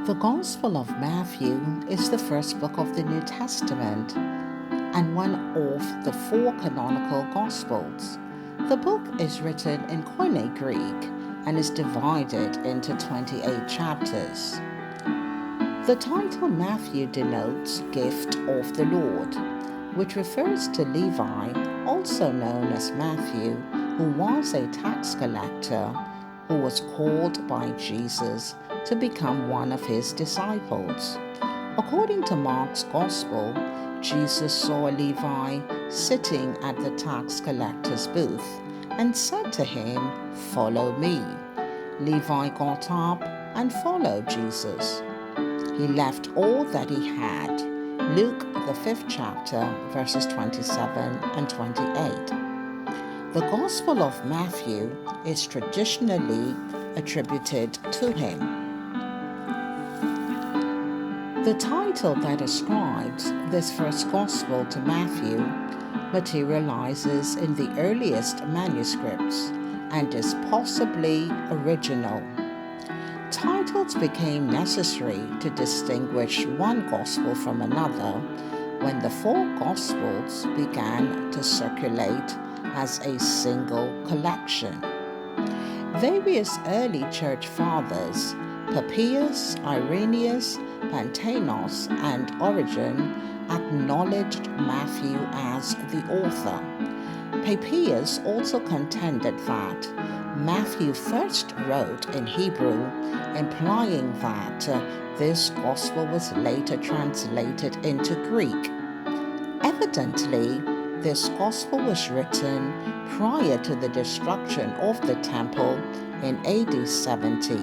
The Gospel of Matthew is the first book of the New Testament and one of the four canonical Gospels. The book is written in Koine Greek and is divided into 28 chapters. The title Matthew denotes gift of the Lord, which refers to Levi, also known as Matthew, who was a tax collector who was called by Jesus to become one of his disciples. According to Mark's Gospel, Jesus saw Levi sitting at the tax collector's booth and said to him, "Follow me." Levi got up and followed Jesus. He left all that he had. Luke, the 5th chapter, verses 27 and 28. The Gospel of Matthew is traditionally attributed to him. The title that ascribes this first Gospel to Matthew materializes in the earliest manuscripts and is possibly original. Titles became necessary to distinguish one Gospel from another when the four Gospels began to circulate as a single collection. Various early church fathers, Papias, Irenaeus, Pantaenos, and Origen, acknowledged Matthew as the author. Papias also contended that Matthew first wrote in Hebrew, implying that this gospel was later translated into Greek. Evidently, this gospel was written prior to the destruction of the temple in AD 70.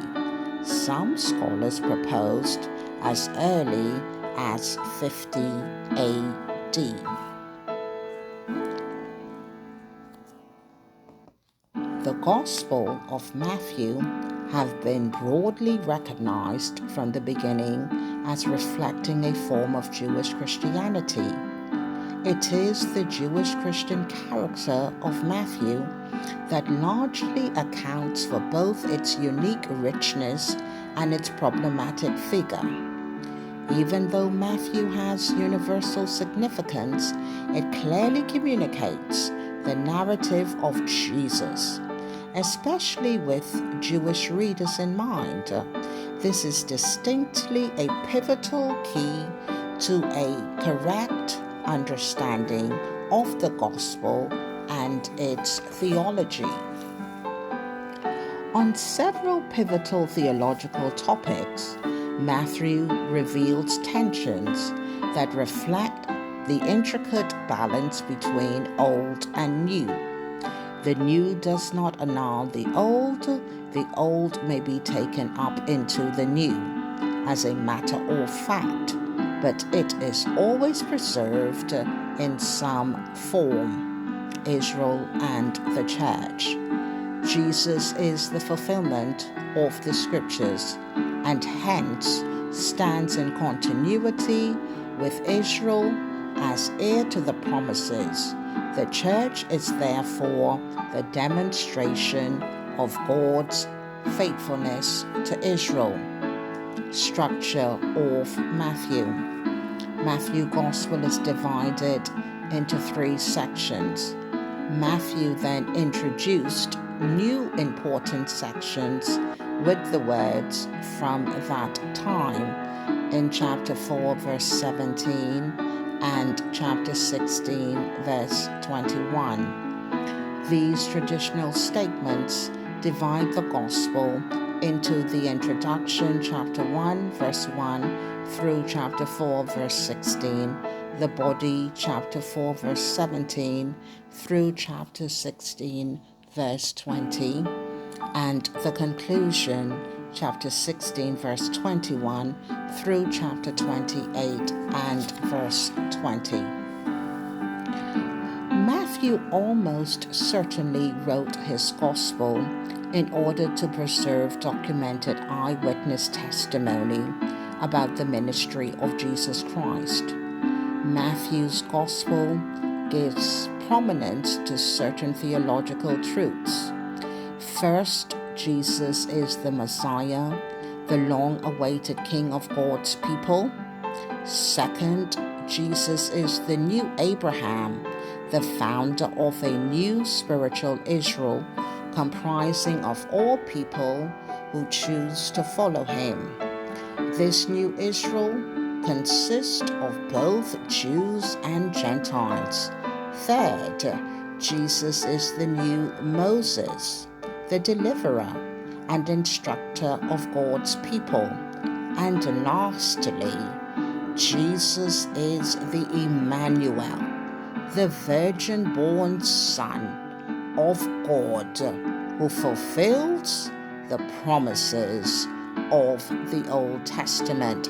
Some scholars proposed as early as 50 AD. The Gospel of Matthew have been broadly recognized from the beginning as reflecting a form of Jewish Christianity. It is the Jewish Christian character of Matthew that largely accounts for both its unique richness and its problematic figure. Even though Matthew has universal significance, it clearly communicates the narrative of Jesus, especially with Jewish readers in mind. This is distinctly a pivotal key to a correct understanding of the gospel and its theology. On several pivotal theological topics, Matthew reveals tensions that reflect the intricate balance between old and new. The new does not annul the old may be taken up into the new as a matter of fact, but it is always preserved in some form, Israel and the church. Jesus is the fulfillment of the scriptures and hence stands in continuity with Israel as heir to the promises. The church is therefore the demonstration of God's faithfulness to Israel. Structure of Matthew. Matthew Gospel is divided into 3 sections. Matthew then introduced new important sections with the words "from that time" in chapter 4 verse 17 and chapter 16 verse 21. These traditional statements divide the Gospel into the introduction, chapter 1 verse 1 through chapter 4 verse 16, the body, chapter 4 verse 17 through chapter 16 verse 20, and the conclusion, chapter 16 verse 21 through chapter 28 and verse 20. Matthew almost certainly wrote his gospel in order to preserve documented eyewitness testimony about the ministry of Jesus Christ. Matthew's gospel gives prominence to certain theological truths. First, Jesus is the Messiah, the long-awaited King of God's people. Second, Jesus is the new Abraham, the founder of a new spiritual Israel, comprising of all people who choose to follow him. This new Israel consists of both Jews and Gentiles. Third, Jesus is the new Moses, the deliverer and instructor of God's people. And lastly, Jesus is the Emmanuel, the virgin-born Son of God, who fulfills the promises of the Old Testament.